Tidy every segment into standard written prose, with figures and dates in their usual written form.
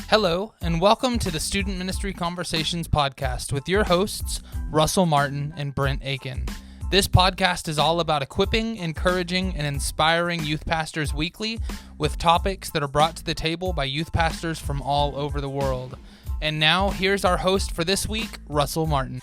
Hello, and welcome to the Student Ministry Conversations podcast with your hosts, Russell Martin and Brent Aiken. This podcast is all about equipping, encouraging, and inspiring youth pastors weekly with topics that are brought to the table by youth pastors from all over the world. And now, here's our host for this week, Russell Martin.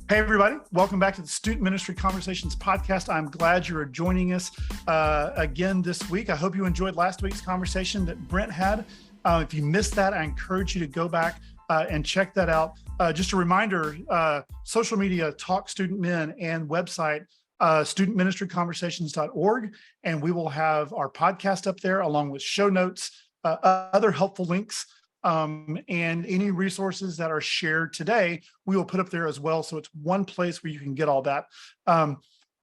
Hey, everybody. Welcome back to the Student Ministry Conversations podcast. I'm glad you are joining us again this week. I hope you enjoyed last week's conversation that Brent had. If you missed that, I encourage you to go back and check that out. Just a reminder, social media, Talk Student Men, and website, studentministryconversations.org. And we will have our podcast up there along with show notes, other helpful links, and any resources that are shared today, we will put up there as well. So it's one place where you can get all that.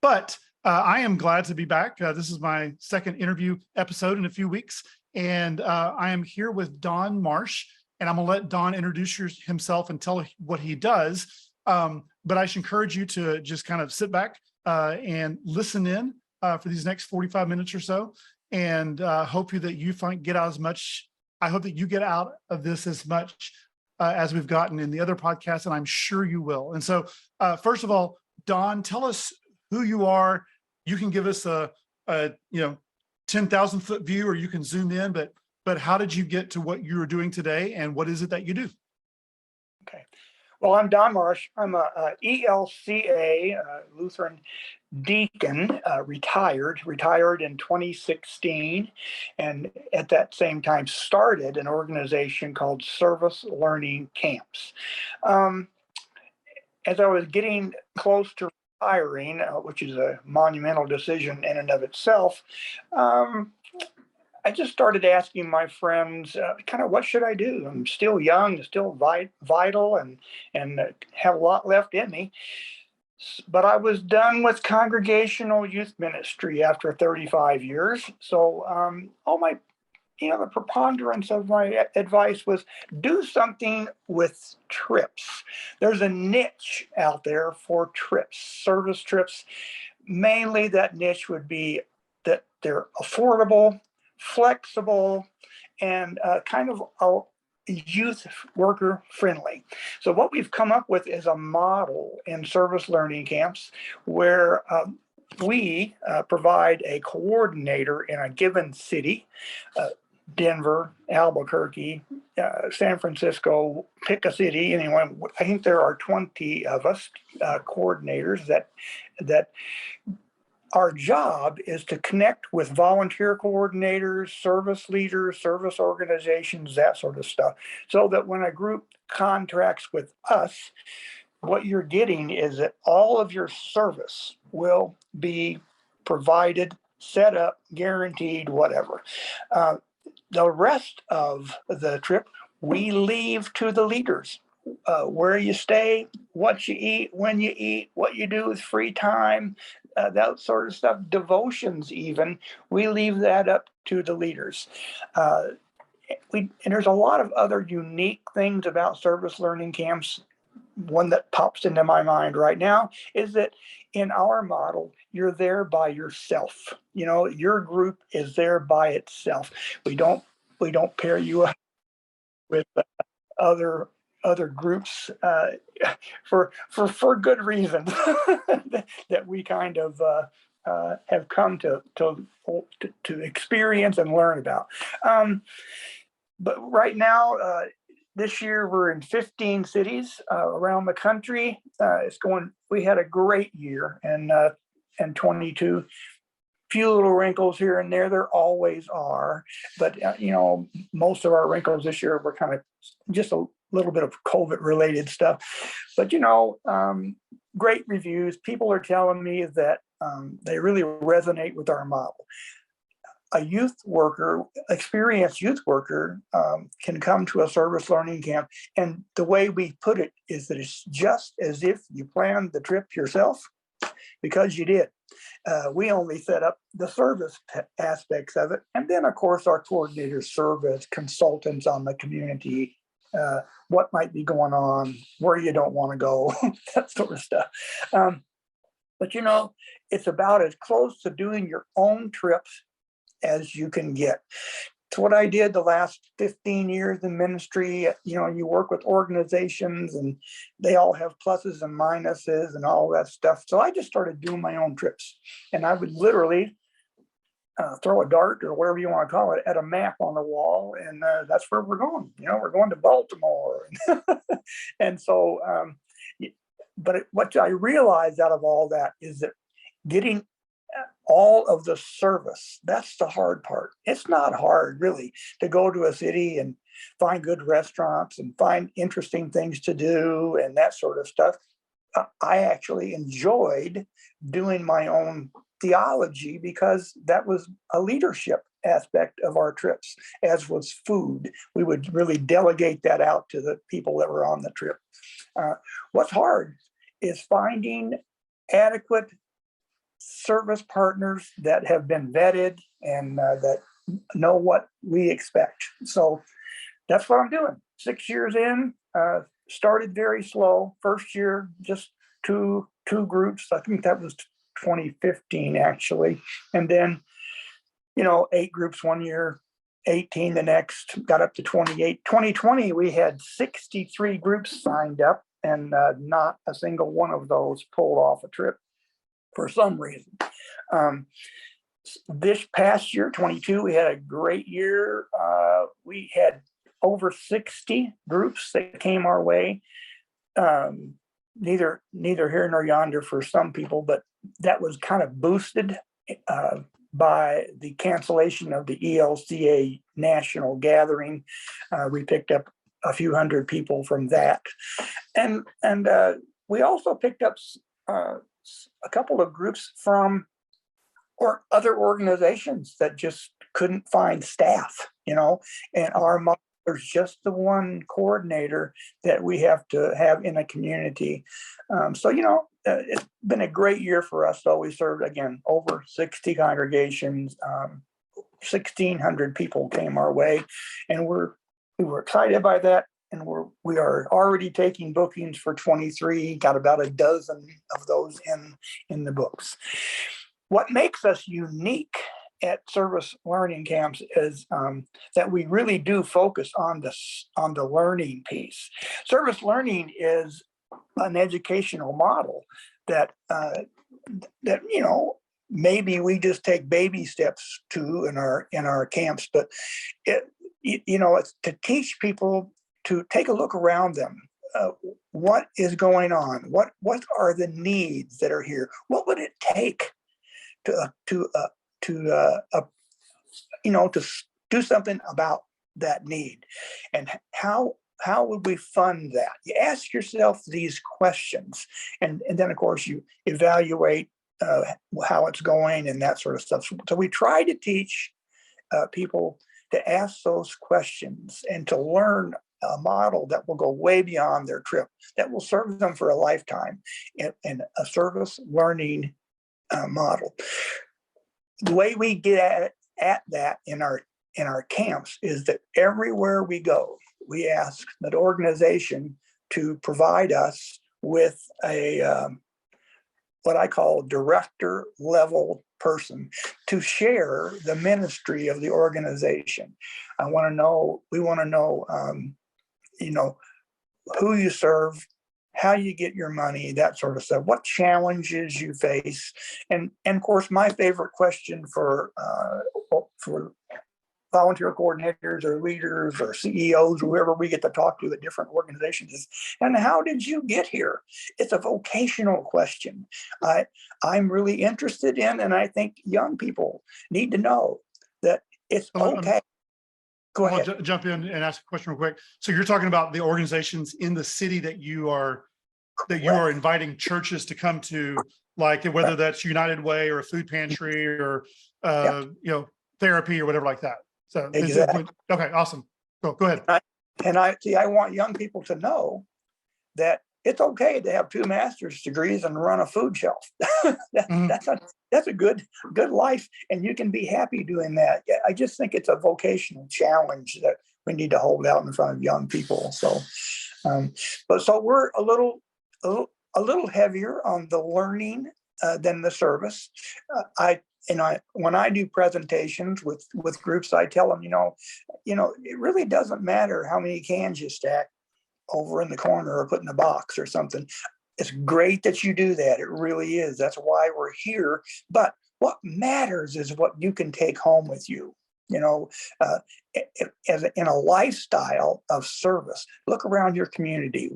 But I am glad to be back. This is my second interview episode in a few weeks. And I am here with Don Marsh. And I'm going to let Don introduce himself and tell what he does. But I should encourage you to just kind of sit back and listen in for these next 45 minutes or so. And hope that you get out as much. I hope that you get out of this as much as we've gotten in the other podcasts, and I'm sure you will. And so, first of all, Don, tell us who you are. You can give us a 10,000 foot view, or you can zoom in. But how did you get to what you are doing today, and what is it that you do? Okay. Well, I'm Don Marsh. I'm a ELCA Lutheran deacon, retired in 2016, and at that same time started an organization called Service Learning Camps. As I was getting close to retiring, which is a monumental decision in and of itself, I just started asking my friends, kind of, what should I do? I'm still young, still vital, and have a lot left in me. But I was done with congregational youth ministry after 35 years. So the preponderance of my advice was do something with trips. There's a niche out there for trips, service trips. Mainly that niche would be that they're affordable, flexible, and kind of youth worker friendly. So what we've come up with is a model in service learning camps where we provide a coordinator in a given city, Denver, Albuquerque, San Francisco, pick a city, anyone. I think there are 20 of us coordinators that our job is to connect with volunteer coordinators, service leaders, service organizations, that sort of stuff, so that when a group contracts with us, what you're getting is that all of your service will be provided, set up, guaranteed, whatever. The rest of the trip, we leave to the leaders. Where you stay, what you eat, when you eat, what you do with free time, that sort of stuff, devotions even, we leave that up to the leaders. And there's a lot of other unique things about service learning camps. One that pops into my mind right now is that in our model, you're there by yourself. Your group is there by itself. We don't pair you up with other groups for good reasons that we kind of have come to experience and learn about. But right now, this year we're in 15 cities around the country. We had a great year, and 22. Few little wrinkles here and there. There always are, but most of our wrinkles this year were kind of just a little bit of COVID-related stuff. But great reviews. People are telling me that they really resonate with our model. A experienced youth worker, can come to a service learning camp, and the way we put it is that it's just as if you planned the trip yourself, because you did. We only set up the service aspects of it. And then, of course, our coordinators serve as consultants on the community, what might be going on, where you don't want to go, that sort of stuff. But, it's about as close to doing your own trips as you can get. it's what I did the last 15 years in ministry. You work with organizations and they all have pluses and minuses and all that stuff. So I just started doing my own trips, and I would literally throw a dart or whatever you want to call it at a map on the wall, and that's where we're going. We're going to Baltimore. And so, but what I realized out of all that is that getting all of the service, that's the hard part. It's not hard really to go to a city and find good restaurants and find interesting things to do and that sort of stuff. I actually enjoyed doing my own theology because that was a leadership aspect of our trips, as was food. We would really delegate that out to the people that were on the trip. What's hard is finding adequate service partners that have been vetted and that know what we expect. So that's what I'm doing. 6 years in, started very slow. First year, just two groups. I think that was 2015 actually. And then, 8 groups one year, 18 the next, got up to 28. 2020, we had 63 groups signed up, and not a single one of those pulled off a trip for some reason. This past year, 22, we had a great year. We had over 60 groups that came our way. Neither here nor yonder for some people, but that was kind of boosted by the cancellation of the ELCA national gathering. We picked up a few hundred people from that, and we also picked up a couple of groups from other organizations that just couldn't find staff, and our model, there's just the one coordinator that we have to have in a community. So, it's been a great year for us. So we served, again, over 60 congregations, 1,600 people came our way, and we were excited by that. And we are already taking bookings for 23, got about a dozen of those in the books. What makes us unique at service learning camps is that we really do focus on the learning piece. Service learning is an educational model that maybe we just take baby steps to in our camps, but it's to teach people to take a look around them. What is going on? What are the needs that are here? What would it take to do something about that need? And how would we fund that? You ask yourself these questions, and then of course you evaluate how it's going and that sort of stuff. So we try to teach people to ask those questions and to learn a model that will go way beyond their trip, that will serve them for a lifetime, and a service learning model. The way we get at that in our camps is that everywhere we go, we ask that organization to provide us with a what I call director level person to share the ministry of the organization. We want to know who you serve, how you get your money, that sort of stuff, what challenges you face. And of course, my favorite question for volunteer coordinators or leaders or CEOs, whoever we get to talk to at different organizations is, and how did you get here? It's a vocational question. I'm really interested in, and I think young people need to know that it's okay. Go ahead. I'll jump in and ask a question real quick. So you're talking about the organizations in the city that you are inviting churches to come to, like whether that's United Way or a food pantry or therapy or whatever like that. So exactly. Okay, awesome. Go ahead. I want young people to know that it's okay to have 2 master's degrees and run a food shelf. That's a good life, and you can be happy doing that. I just think it's a vocational challenge that we need to hold out in front of young people. So, so we're a little heavier on the learning than the service. when I do presentations with groups, I tell them, it really doesn't matter how many cans you stack over in the corner or put in a box or something. It's great that you do that. It really is. That's why we're here. But what matters is what you can take home with you. In a lifestyle of service. Look around your community.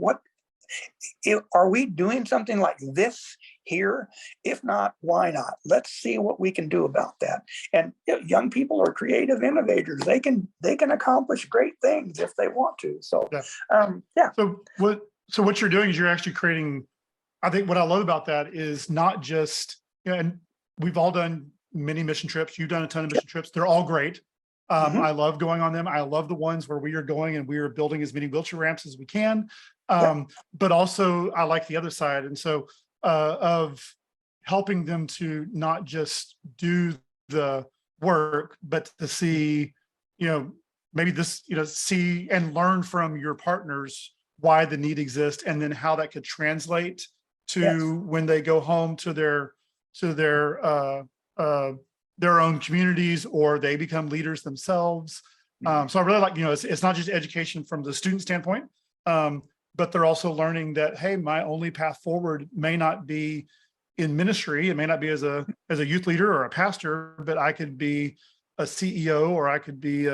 Are we doing something like this here? If not, why not? Let's see what we can do about that. And young people are creative innovators. They can accomplish great things if they want to. So, yeah. So what you're doing is you're actually creating. I think what I love about that is not just, and we've all done many mission trips. You've done a ton of mission trips. They're all great. I love going on them. I love the ones where we are going and we are building as many wheelchair ramps as we can. But also I like the other side. And so of helping them to not just do the work, but to see, maybe this, see and learn from your partners why the need exists, and then how that could translate to when they go home to their own communities, or they become leaders themselves. So I really like, it's not just education from the student standpoint, but they're also learning that, hey, my only path forward may not be in ministry. It may not be as a youth leader or a pastor, but I could be a CEO, or I could be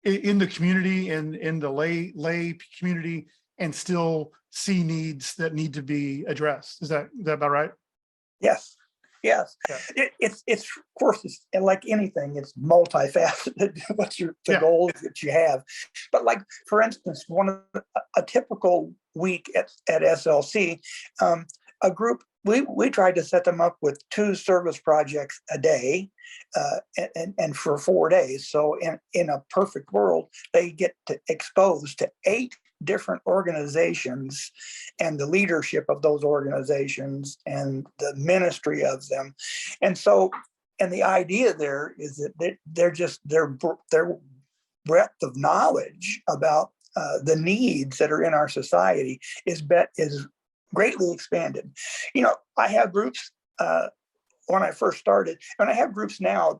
in the community, in the lay community, and still see needs that need to be addressed. Is that about right? Yes. Yeah. It's of course, it's like anything, it's multifaceted. What's the goals that you have? But like, for instance, a typical week at SLC, a group, we tried to set them up with 2 service projects a day, and for 4 days. So in a perfect world, they get exposed to 8 different organizations and the leadership of those organizations and the ministry of them. And so, and the idea there is that their breadth of knowledge about the needs that are in our society is greatly expanded. I have groups when I first started, and I have groups now.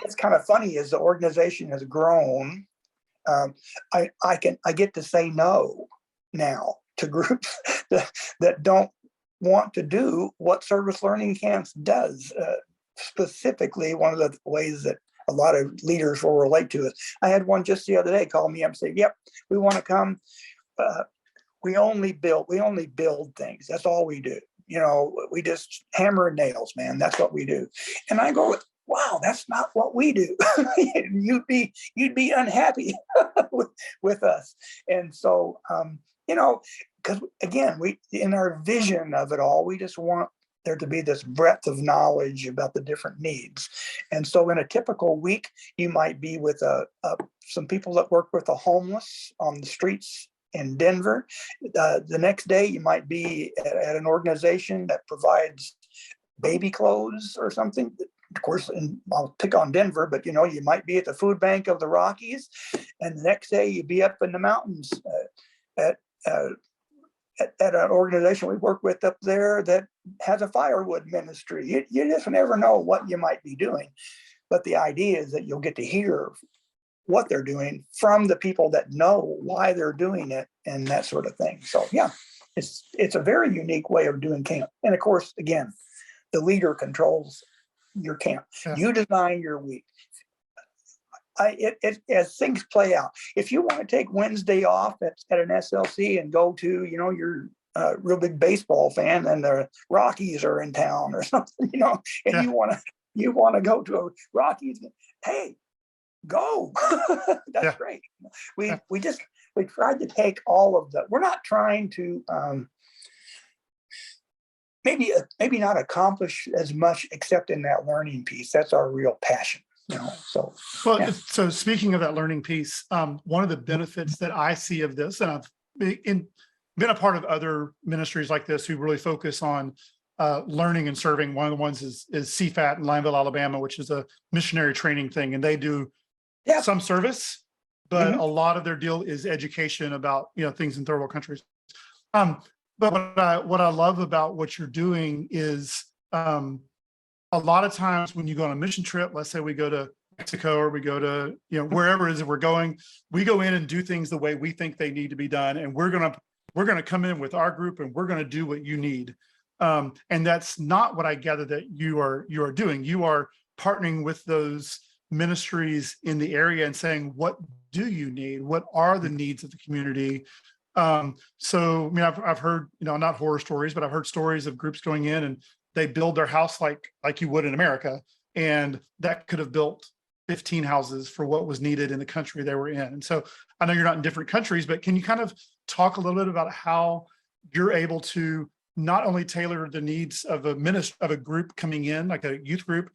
It's kind of funny, as the organization has grown. I get to say no now to groups that don't want to do what Service Learning Camps does. Specifically, one of the ways that a lot of leaders will relate to it. I had one just the other day call me up and say, "Yep, we want to come. We only build things. That's all we do. We just hammer and nails, man. That's what we do." And I go, wow, that's not what we do. You'd be unhappy with us. And so, because again, we, in our vision of it all, we just want there to be this breadth of knowledge about the different needs. And so in a typical week, you might be with some people that work with the homeless on the streets in Denver. The next day, you might be at an organization that provides baby clothes or something. Of course, and I'll pick on Denver, but you might be at the food bank of the Rockies, and the next day you'd be up in the mountains at an organization we work with up there that has a firewood ministry. You just never know what you might be doing, but the idea is that you'll get to hear what they're doing from the people that know why they're doing it and that sort of thing. So yeah, it's a very unique way of doing camp. And of course, again, the leader controls your camp. Yeah. You design your week. As things play out, if you want to take Wednesday off at an SLC and go to, you're a real big baseball fan and the Rockies are in town or something, and you want to go to a Rockies, hey, go. That's great. We tried to take all of that. We're not trying to maybe not accomplish as much except in that learning piece. That's our real passion, so. Well, yeah. So speaking of that learning piece, one of the benefits that I see of this, and I've been a part of other ministries like this who really focus on learning and serving. One of the ones is CFAT in Lineville, Alabama, which is a missionary training thing. And they do some service, but a lot of their deal is education about, things in third world countries. But what I love about what you're doing is a lot of times when you go on a mission trip, let's say we go to Mexico or we go to, wherever it is that we're going, we go in and do things the way we think they need to be done. And we're going to come in with our group and we're going to do what you need. And that's not what I gather that you are doing. You are partnering with those ministries in the area and saying, what do you need? What are the needs of the community? So, I mean, I've heard, not horror stories, but I've heard stories of groups going in and they build their house like you would in America. And that could have built 15 houses for what was needed in the country they were in. And so I know you're not in different countries, but can you kind of talk a little bit about how you're able to not only tailor the needs of a group coming in, like a youth group,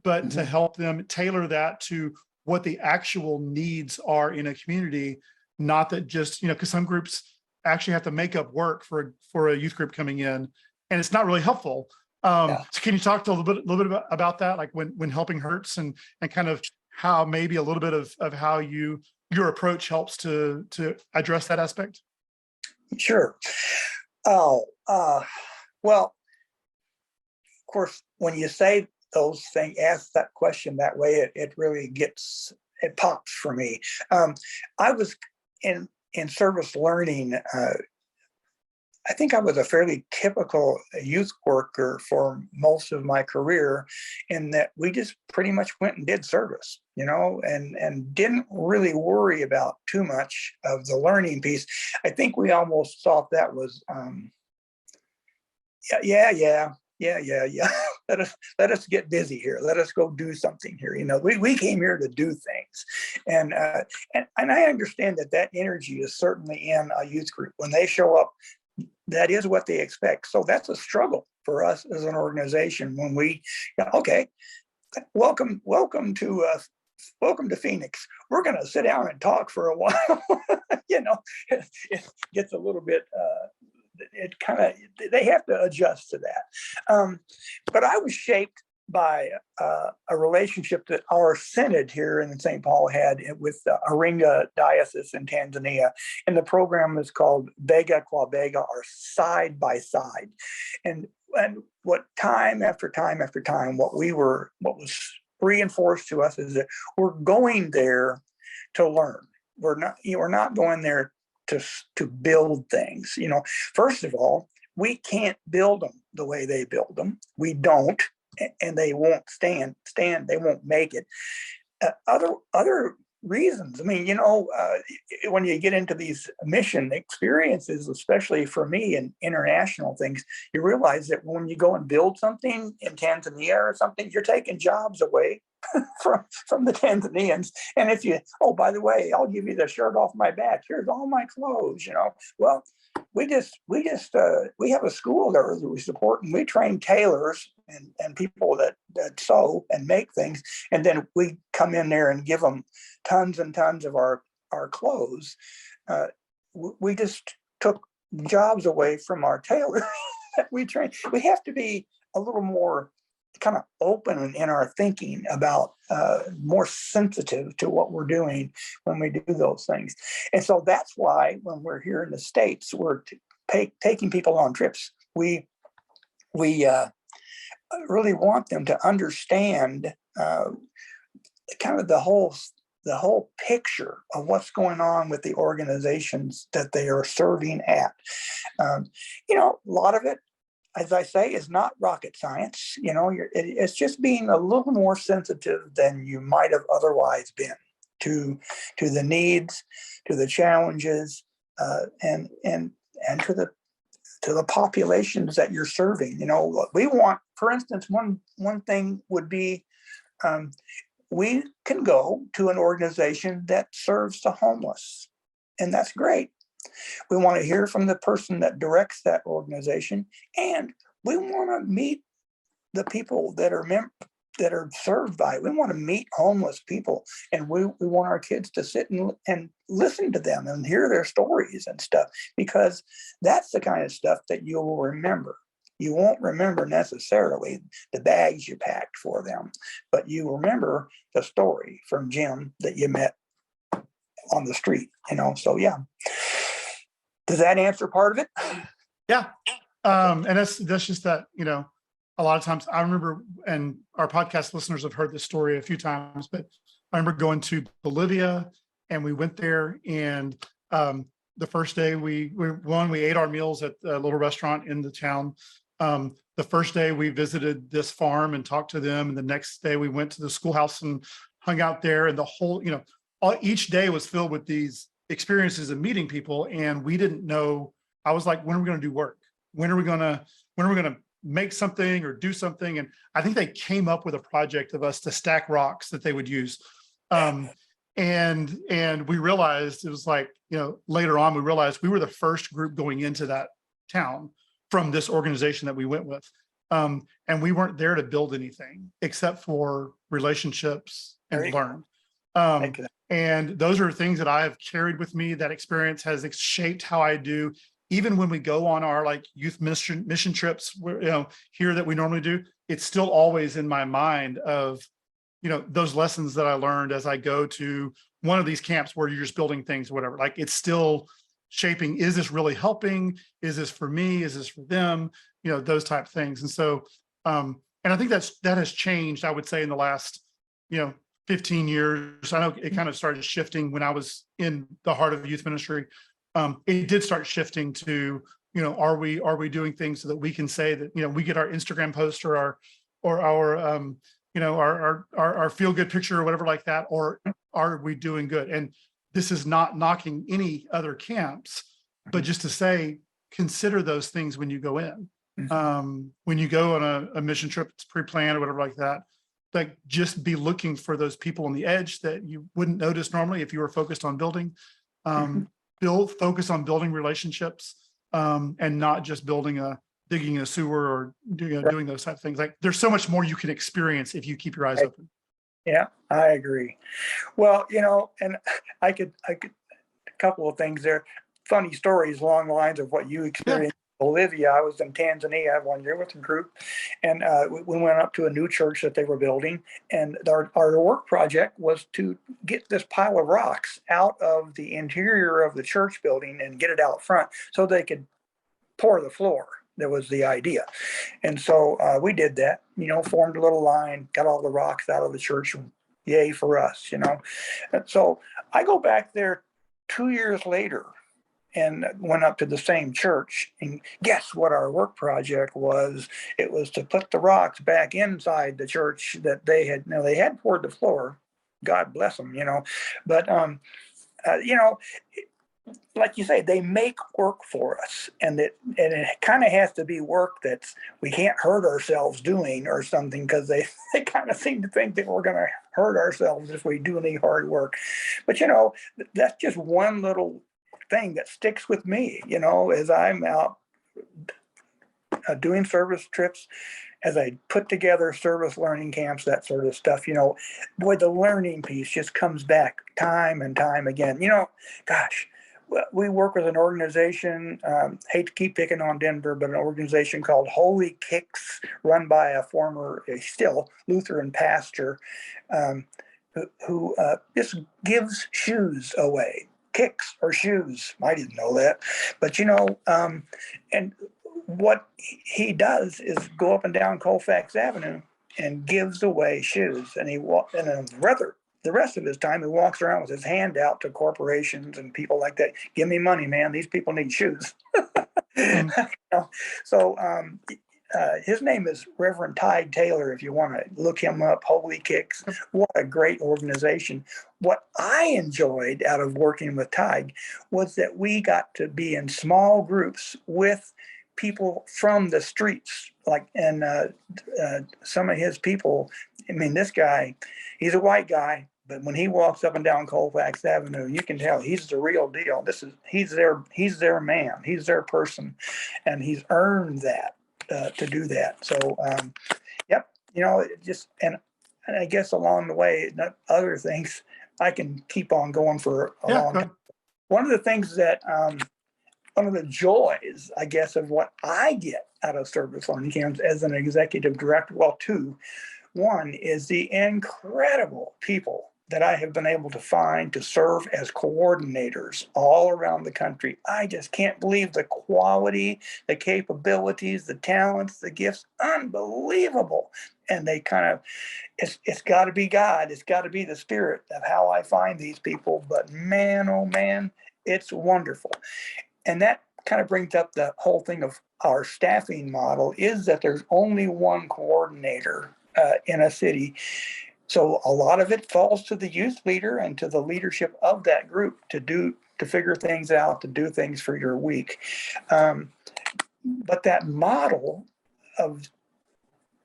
but to help them tailor that to what the actual needs are in a community, not that just, because some groups actually have to make up work for a youth group coming in, and it's not really helpful. So can you talk to a little bit about that, like when helping hurts and kind of how maybe a little bit of how your approach helps to address that aspect? Sure. Well, of course, when you say those things, ask that question that way, it really it pops for me. I was in service learning. I think I was a fairly typical youth worker for most of my career, in that we just pretty much went and did service, and didn't really worry about too much of the learning piece. I think we almost thought that was, yeah. Let us get busy here. Let us go do something here. We came here to do things, and I understand that energy is certainly in a youth group. When they show up, that is what they expect. So that's a struggle for us as an organization when we, okay, welcome to Phoenix. We're going to sit down and talk for a while. It gets a little bit, they have to adjust to that. But I was shaped by a relationship that our synod here in St. Paul had with the Iringa Diocese in Tanzania. And the program is called Bega Qua Bega, or Side by Side. And what time after time after time, what was reinforced to us is that we're going there to learn. We're not going there to build things. First of all, we can't build them the way they build them. We don't. And they won't stand, they won't make it. Other reasons. I mean, when you get into these mission experiences, especially for me in international things, you realize that when you go and build something in Tanzania or something, you're taking jobs away from the Tanzanians. And if by the way, I'll give you the shirt off my back. Here's all my clothes, Well, we have a school there that we support, and we train tailors and people that sew and make things. And then we come in there and give them tons and tons of our clothes. We just took jobs away from our tailors that we train. We have to be a little more kind of open in our thinking about, more sensitive to what we're doing when we do those things. And so that's why when we're here in the States, we're taking people on trips. We really want them to understand kind of the whole picture of what's going on with the organizations that they are serving at. A lot of it, as I say, is not rocket science. It's just being a little more sensitive than you might have otherwise been to the needs, to the challenges, and to the populations that you're serving. We want, for instance, one thing would be, we can go to an organization that serves the homeless, and that's great. We want to hear from the person that directs that organization, and we want to meet the people that are served by it. We want to meet homeless people, and we want our kids to sit and listen to them and hear their stories and stuff, because that's the kind of stuff that you will remember. You won't remember necessarily the bags you packed for them, but you remember the story from Jim that you met on the street, So yeah. Does that answer part of it? Yeah. And that's just that, a lot of times I remember, and our podcast listeners have heard this story a few times, but I remember going to Bolivia and we went there, and the first day we ate our meals at a little restaurant in the town. The first day we visited this farm and talked to them. And the next day we went to the schoolhouse and hung out there, and the whole, each day was filled with these experiences of meeting people. And we didn't know, I was like, when are we going to do work? When are we going to make something or do something? And I think they came up with a project of us to stack rocks that they would use. And we realized it was like, later on, we realized we were the first group going into that town from this organization that we went with. And we weren't there to build anything except for relationships and learn. And those are things that I have carried with me. That experience has shaped how I do. Even when we go on our like youth mission trips, here that we normally do, it's still always in my mind of, those lessons that I learned as I go to one of these camps where you're just building things or whatever. Like, it's still shaping. Is this really helping? Is this for me? Is this for them? Those type of things. And so, and I think that has changed, I would say, in the last, 15 years. I know it kind of started shifting when I was in the heart of youth ministry. It did start shifting to, are we doing things so that we can say that, we get our Instagram post or our our feel good picture or whatever like that, or are we doing good? And this is not knocking any other camps, but just to say, consider those things when you go in. When you go on a mission trip, it's pre-planned or whatever like that, like just be looking for those people on the edge that you wouldn't notice normally if you were focused on building. Focus on building relationships, and not just digging a sewer or doing those type of things. Like, there's so much more you can experience if you keep your eyes open. Yeah, I agree. Well, and I could a couple of things there, funny stories along the lines of what you experienced in Bolivia. I was in Tanzania 1 year with a group, and we went up to a new church that they were building, and our work project was to get this pile of rocks out of the interior of the church building and get it out front so they could pour the floor. That was the idea. And so we did that, formed a little line, got all the rocks out of the church. Yay for us, And so I go back there 2 years later and went up to the same church. And guess what our work project was? It was to put the rocks back inside the church that they had poured the floor. God bless them, But, like you say, they make work for us, and it kind of has to be work that's we can't hurt ourselves doing or something, because they kind of seem to think that we're going to hurt ourselves if we do any hard work. But that's just one little thing that sticks with me. As I'm out doing service trips, as I put together service learning camps, that sort of stuff. Boy, the learning piece just comes back time and time again. Gosh. We work with an organization, hate to keep picking on Denver, but an organization called Holy Kicks, run by a still Lutheran pastor, who just gives shoes away. Kicks or shoes. I didn't know that. But, and what he does is go up and down Colfax Avenue and gives away shoes. And the rest of his time, he walks around with his hand out to corporations and people like that. Give me money, man. These people need shoes. So his name is Reverend Tig Taylor, if you want to look him up. Holy Kicks. What a great organization. What I enjoyed out of working with Tig was that we got to be in small groups with people from the streets, and some of his people. I mean, this guy, he's a white guy, but when he walks up and down Colfax Avenue, you can tell he's the real deal. He's their man, he's their person, and he's earned that to do that. So, yep, and I guess along the way, other things, I can keep on going for a long time. One of the things that one of the joys, I guess, of what I get out of service learning camps as an executive director, well, two. One is the incredible people that I have been able to find to serve as coordinators all around the country. I just can't believe the quality, the capabilities, the talents, the gifts, unbelievable. And they kind of, it's got to be God. It's got to be the Spirit of how I find these people. But man, oh man, it's wonderful. And that kind of brings up the whole thing of our staffing model is that there's only one coordinator in a city. So a lot of it falls to the youth leader and to the leadership of that group to figure things out, to do things for your week. But that model of,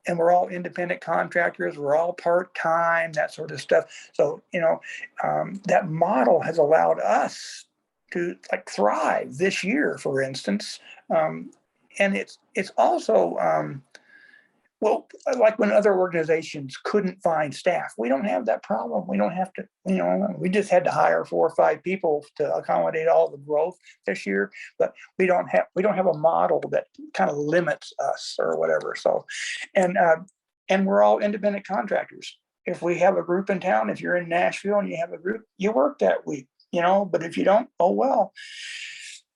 and we're all independent contractors, we're all part-time, that sort of stuff. So, that model has allowed us to like thrive this year, for instance. And it's also, well, like when other organizations couldn't find staff, we don't have that problem. We don't have to, we just had to hire 4 or 5 people to accommodate all the growth this year, but we don't have a model that kind of limits us or whatever. So, and we're all independent contractors. If we have a group in town, if you're in Nashville and you have a group, you work that week, but if you don't, oh well.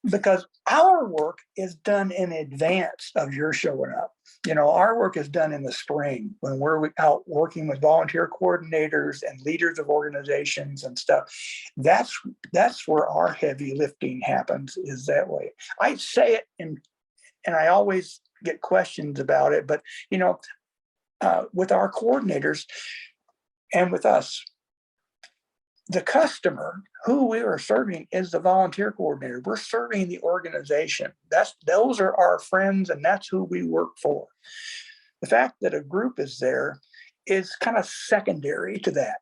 Because our work is done in advance of your showing up. Our work is done in the spring when we're out working with volunteer coordinators and leaders of organizations and stuff. That's where our heavy lifting happens, is that way. I say it and I always get questions about it, but with our coordinators and with us, the customer who we are serving is the volunteer coordinator. We're serving the organization. Those are our friends, and that's who we work for. The fact that a group is there is kind of secondary to that.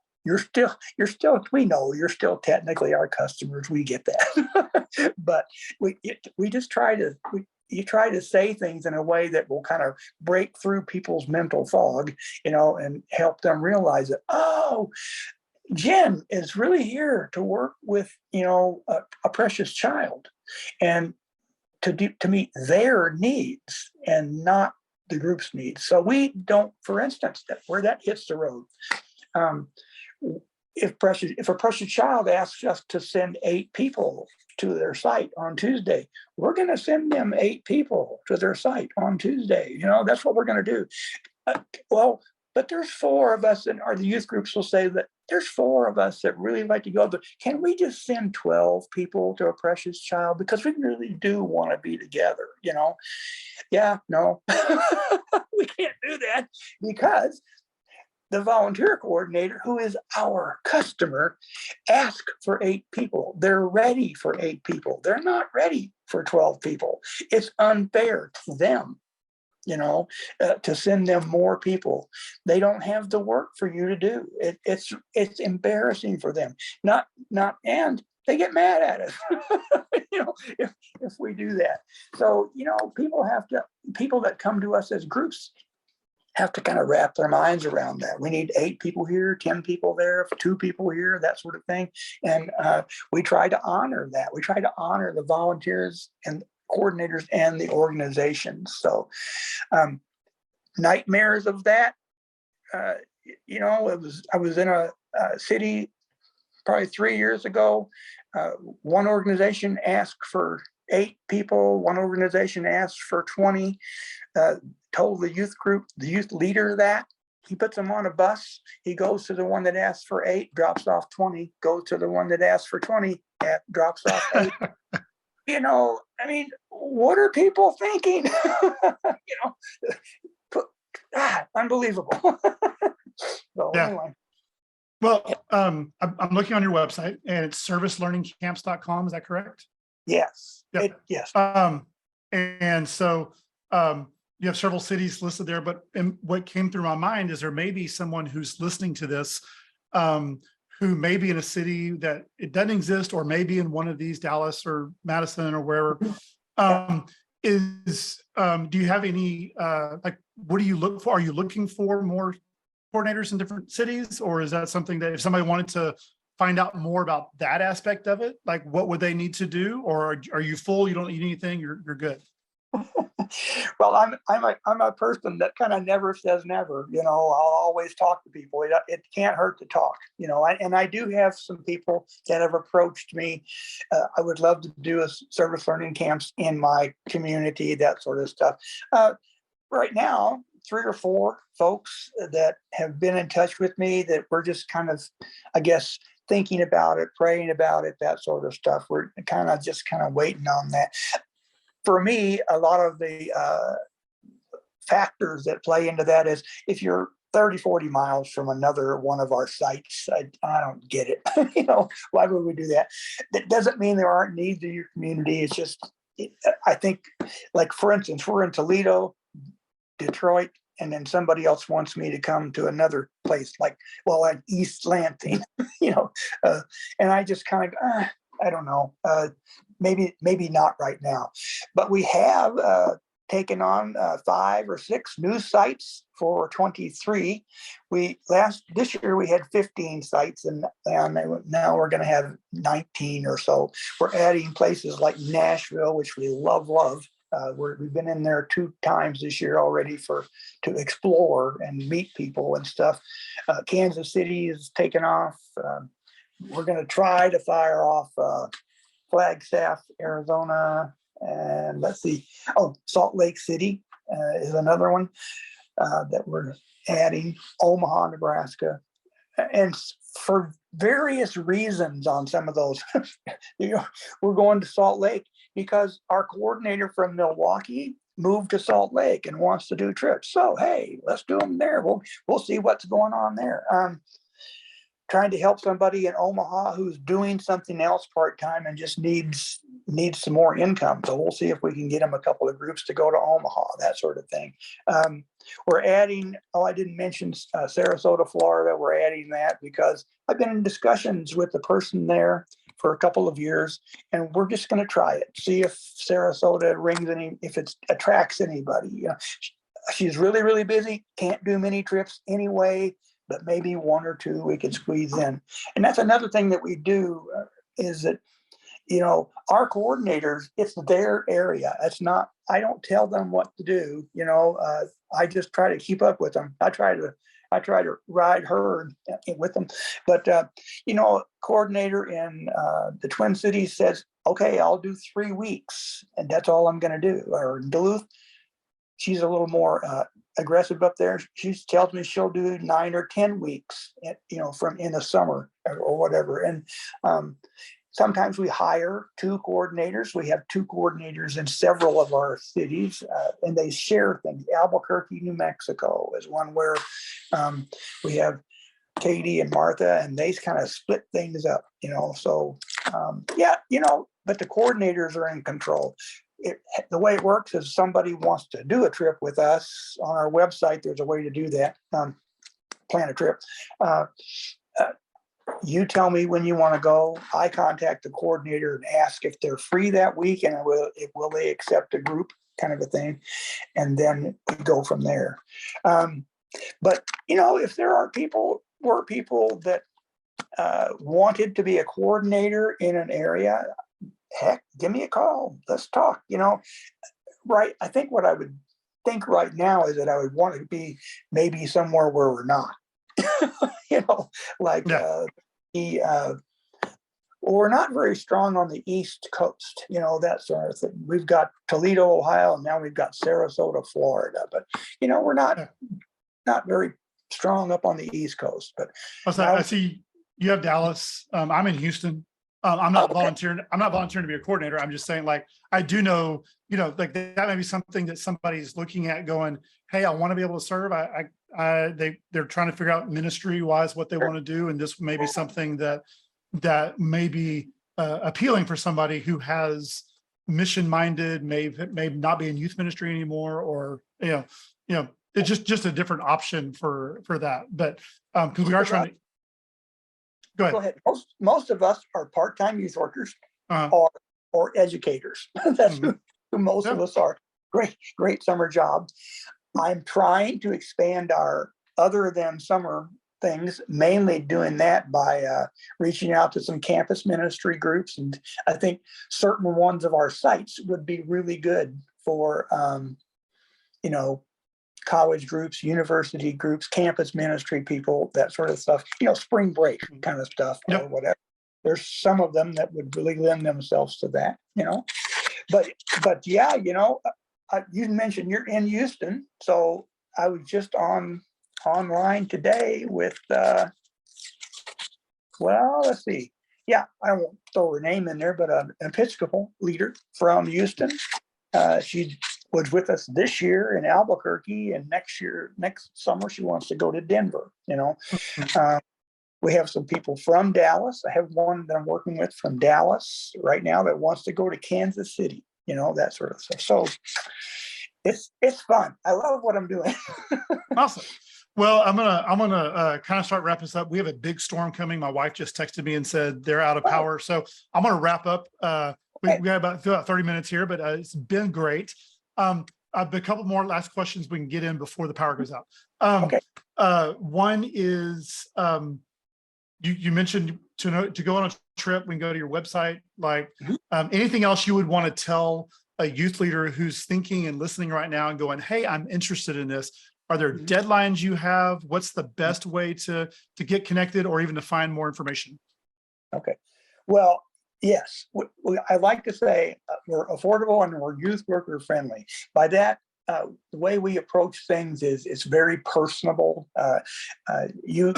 We know you're still technically our customers. We get that, but we just you try to say things in a way that will kind of break through people's mental fog, and help them realize that, oh, Jen is really here to work with, a precious child and to meet their needs and not the group's needs. So we don't, for instance, where that hits the road. If a precious child asks us to send 8 people to their site on Tuesday, we're going to send them 8 people to their site on Tuesday. That's what we're going to do. But there's 4 of us, and the youth groups will say that there's 4 of us that really like to go, but can we just send 12 people to a precious child? Because we really do want to be together, Yeah, no, we can't do that because the volunteer coordinator, who is our customer, asks for 8 people. They're ready for 8 people. They're not ready for 12 people. It's unfair to them. To send them more people. They don't have the work for you to do. It's embarrassing for them. And they get mad at us, if we do that. So, people that come to us as groups have to kind of wrap their minds around that. We need 8 people here, 10 people there, 2 people here, that sort of thing. And we try to honor that. We try to honor the volunteers and coordinators and the organizations. So nightmares of that, I was in a city probably 3 years ago. One organization asked for 8 people. One organization asked for 20. Told the youth leader that. He puts them on a bus. He goes to the one that asked for 8, drops off 20, goes to the one that asked for 20, drops off 8. What are people thinking? Unbelievable. So Yeah. anyway. Well, I'm looking on your website, and it's servicelearningcamps.com. Is that correct? Yes. Yep. Yes. And so you have several cities listed there, but what came through my mind is there may be someone who's listening to this who may be in a city that it doesn't exist, or maybe in one of these, Dallas or Madison or wherever. Do you have any, what do you look for? Are you looking for more coordinators in different cities? Or is that something that if somebody wanted to find out more about that aspect of it, like what would they need to do? Or are you full? You don't need anything, you're good? Well, I'm a person that kind of never says never. I'll always talk to people. It can't hurt to talk. And I do have some people that have approached me. I would love to do a service learning camps in my community, that sort of stuff. Right now, 3 or 4 folks that have been in touch with me that we're just kind of, I guess, thinking about it, praying about it, that sort of stuff. We're kind of waiting on that. For me, a lot of the factors that play into that is if you're 30, 40 miles from another one of our sites, I don't get it. Why would we do that? That doesn't mean there aren't needs in your community. It's just, I think, like, for instance, we're in Toledo, Detroit, and then somebody else wants me to come to another place, like East Lansing, and I just kind of, I don't know, maybe not right now, but we have taken on 5 or 6 new sites for 23. This year we had 15 sites, and now we're going to have 19 or so. We're adding places like Nashville, which we love. We've been in there 2 times this year already to explore and meet people and stuff. Kansas City is taken off. We're going to try to fire off Flagstaff, Arizona, and let's see. Oh, Salt Lake City is another one that we're adding. Omaha, Nebraska, and for various reasons on some of those, we're going to Salt Lake because our coordinator from Milwaukee moved to Salt Lake and wants to do trips. So, hey, let's do them there. We'll see what's going on there. Trying to help somebody in Omaha who's doing something else part-time and just needs some more income. So we'll see if we can get them a couple of groups to go to Omaha, that sort of thing. We're adding, I didn't mention Sarasota, Florida. We're adding that because I've been in discussions with the person there for a couple of years, and we're just going to try it, see if Sarasota if it attracts anybody. She's really, really busy, can't do many trips anyway, but maybe 1 or 2 we could squeeze in. And that's another thing that we do is that, our coordinators, it's their area. It's not, I don't tell them what to do. I just try to keep up with them. I try to ride herd with them. But, coordinator in the Twin Cities says, okay, I'll do 3 weeks and that's all I'm going to do. Or in Duluth, she's a little more aggressive up there. She tells me she'll do 9 or 10 weeks, from in the summer or whatever. And sometimes we hire 2 coordinators. We have 2 coordinators in several of our cities, and they share things. Albuquerque, New Mexico is one where we have Katie and Martha, and they kind of split things up, So, but the coordinators are in control. The way it works is somebody wants to do a trip with us on our website. There's a way to do that. Plan a trip. You tell me when you want to go. I contact the coordinator and ask if they're free that week, and will they accept a group, kind of a thing, and then we go from there. But if there were people that wanted to be a coordinator in an area, heck, give me a call. Let's talk. Right. I think what I would think right now is that I would want to be maybe somewhere where we're not. We're not very strong on the East Coast, that sort of thing. We've got Toledo, Ohio, and now we've got Sarasota, Florida. But we're not very strong up on the East Coast. But I see you have Dallas. I'm in Houston. I'm not volunteering. I'm not volunteering to be a coordinator. I'm just saying, I do know, that may be something that somebody's looking at going, hey, I want to be able to serve. They're trying to figure out ministry wise what they want to do. And this may be something that may be appealing for somebody who has mission minded, may not be in youth ministry anymore, or, it's just a different option for that. But because we are trying to, Go ahead. Most of us are part-time youth workers or educators. That's who most of us are. Great summer jobs. I'm trying to expand our other than summer things, mainly doing that by reaching out to some campus ministry groups. And I think certain ones of our sites would be really good for, college groups, university groups, campus ministry people, that sort of stuff, spring break kind of stuff or Yep. whatever. There's some of them that would really lend themselves to that, but yeah, you mentioned you're in Houston. So I was just online today with, let's see. Yeah, I won't throw her name in there, but an Episcopal leader from Houston. She was with us this year in Albuquerque, and next summer, she wants to go to Denver. We have some people from Dallas. I have one that I'm working with from Dallas right now that wants to go to Kansas City, that sort of stuff. So it's fun. I love what I'm doing. Awesome. Well, I'm gonna kind of start wrapping this up. We have a big storm coming. My wife just texted me and said they're out of power. So I'm gonna wrap up. We got about 30 minutes here, but it's been great. I've a couple more last questions we can get in before the power goes out. Okay. One is you mentioned to go on a trip, we can go to your website. Like anything else you would want to tell a youth leader who's thinking and listening right now and going, "Hey, I'm interested in this." Are there deadlines you have? What's the best way to get connected or even to find more information? Okay. Well, yes, I like to say we're affordable and we're youth worker friendly. By that, the way we approach things is it's very personable. You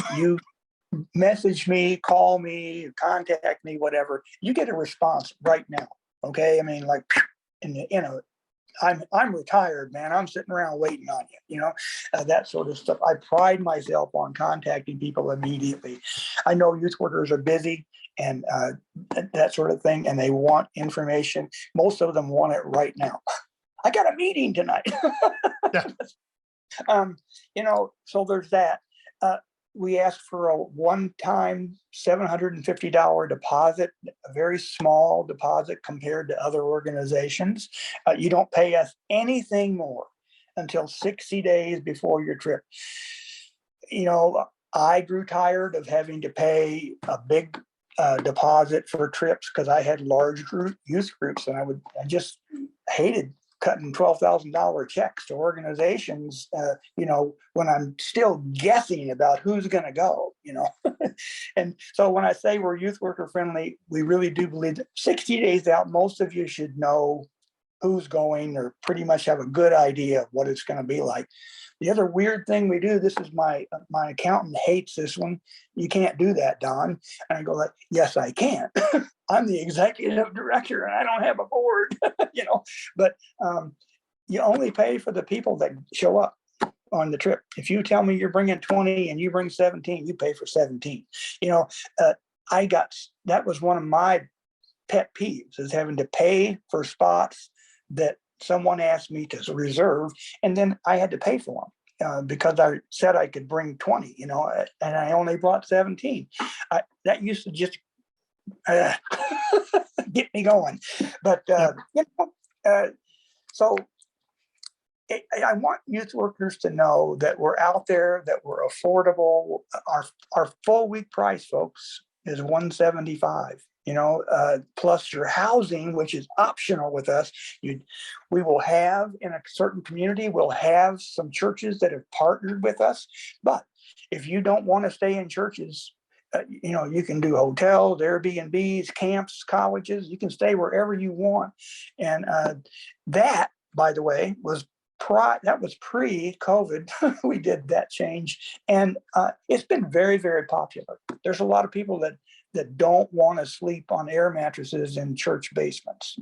message me, call me, contact me, whatever. You get a response right now. Okay. I mean, like, I'm retired, man. I'm sitting around waiting on you, that sort of stuff. I pride myself on contacting people immediately. I know youth workers are busy and that sort of thing, and they want information. Most of them want it right now. I got a meeting tonight. Yeah. So there's that. We asked for a one-time $750 deposit, a very small deposit compared to other organizations. You don't pay us anything more until 60 days before your trip. I grew tired of having to pay a big deposit for trips because I had large youth groups, and I just hated cutting $12,000 checks to organizations, when I'm still guessing about who's going to go, And so when I say we're youth worker friendly, we really do believe that 60 days out, most of you should know who's going or pretty much have a good idea of what it's going to be like. The other weird thing we do, this is my accountant hates this one. You can't do that, Don. And I go like, yes, I can. I'm the executive director and I don't have a board, but you only pay for the people that show up on the trip. If you tell me you're bringing 20 and you bring 17, you pay for 17. That was one of my pet peeves, is having to pay for spots that someone asked me to reserve, and then I had to pay for them because I said I could bring 20, and I only brought 17. That used to just get me going. But, so I want youth workers to know that we're out there, that we're affordable. Our full week price, folks, is $175. Plus your housing, which is optional with us. We will have in a certain community, we'll have some churches that have partnered with us. But if you don't want to stay in churches, you can do hotels, Airbnbs, camps, colleges. You can stay wherever you want. And that, by the way, was pre-COVID. We did that change, and it's been very, very popular. There's a lot of people that don't want to sleep on air mattresses in church basements.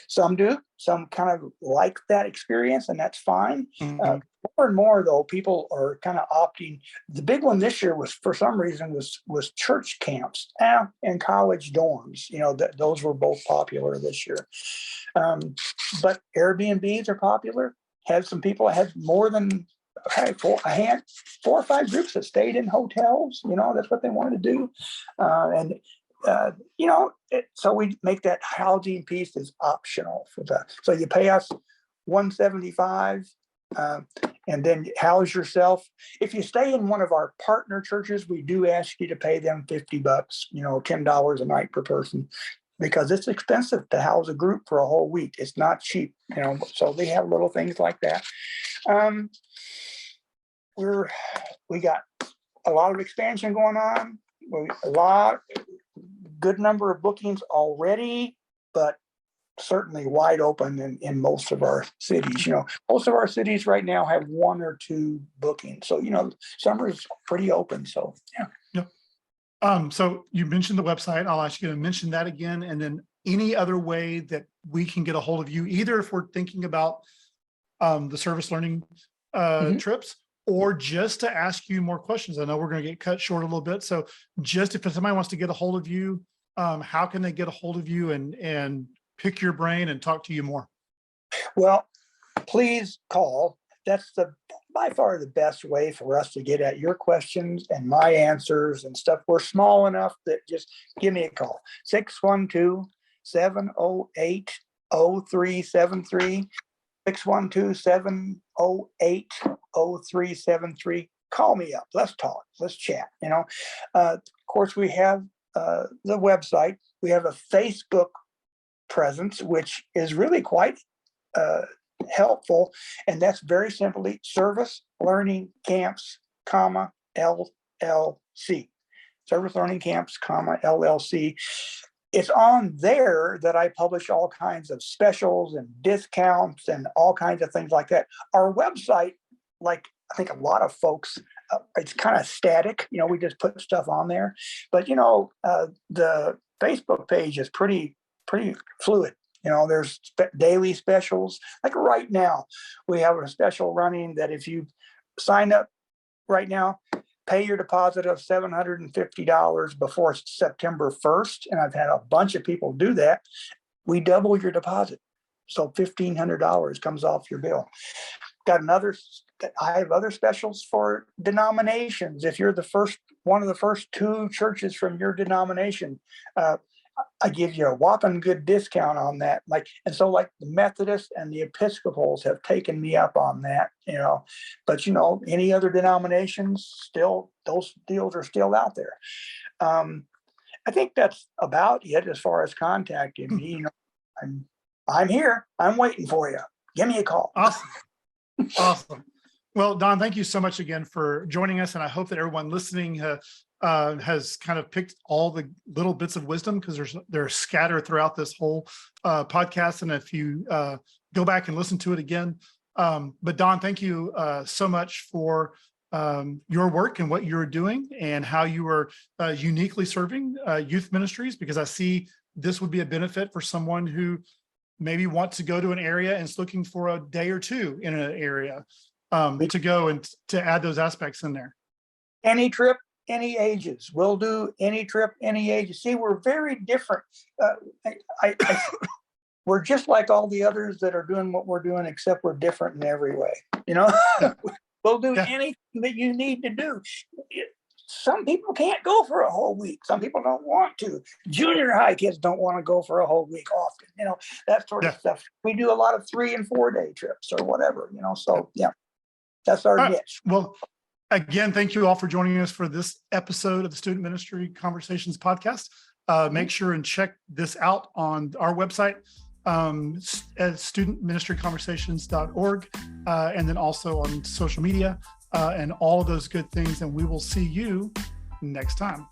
Some do. Some kind of like that experience, and that's fine. More and more, though, people are kind of opting. The big one this year was, for some reason, was church camps and college dorms. Those were both popular this year. But Airbnbs are popular. Had some people had more than four or five groups that stayed in hotels. That's what they wanted to do, so we make that housing piece is optional for that. So you pay us $175, and then house yourself. If you stay in one of our partner churches, we do ask you to pay them $50, $10 a night per person. because it's expensive to house a group for a whole week. It's not cheap, so they have little things like that. We got a lot of expansion going on. Good number of bookings already, but certainly wide open in most of our cities. Most of our cities right now have 1 or 2 bookings. So, summer is pretty open. So, yeah. So you mentioned the website. I'll ask you to mention that again, and then any other way that we can get a hold of you, either if we're thinking about the service learning trips, or just to ask you more questions. I know we're going to get cut short a little bit. So just if somebody wants to get a hold of you, how can they get a hold of you and pick your brain and talk to you more? Well, please call. That's by far the best way for us to get at your questions and my answers and stuff. We're small enough that just give me a call. 612-708-0373. 612-708-0373. Call me up. Let's talk. Let's chat. Of course, we have the website. We have a Facebook presence, which is really quite helpful, and that's very simply Service Learning Camps, LLC. Service Learning Camps, LLC. It's on there that I publish all kinds of specials and discounts and all kinds of things like that. Our website, like I think a lot of folks, it's kind of static. We just put stuff on there, but the Facebook page is pretty fluid. There's daily specials. Like right now, we have a special running that if you sign up right now, pay your deposit of $750 before September 1st. And I've had a bunch of people do that. We double your deposit. So $1,500 comes off your bill. I have other specials for denominations. If you're one of the first 2 churches from your denomination, I give you a whopping good discount on that. And so the Methodists and the Episcopals have taken me up on that, but any other denominations, still, those deals are still out there. I think that's about it as far as contacting me. I'm here. I'm waiting for you. Give me a call. Awesome. Well, Don, thank you so much again for joining us. And I hope that everyone listening has kind of picked all the little bits of wisdom, because they're scattered throughout this whole podcast. And if you go back and listen to it again, but Don, thank you so much for your work and what you're doing and how you are uniquely serving youth ministries, because I see this would be a benefit for someone who maybe wants to go to an area and is looking for a day or 2 in an area to go and to add those aspects in there. Any trip, any ages. We'll do any trip, any ages. See, we're very different. We're just like all the others that are doing what we're doing, except we're different in every way. We'll do anything that you need to do. Some people can't go for a whole week. Some people don't want to. Junior high kids don't want to go for a whole week often, that sort of stuff. We do a lot of 3 and 4 day trips or whatever, so yeah, that's our niche. Well, again, thank you all for joining us for this episode of the Student Ministry Conversations podcast. Make sure and check this out on our website at studentministryconversations.org, and then also on social media and all of those good things. And we will see you next time.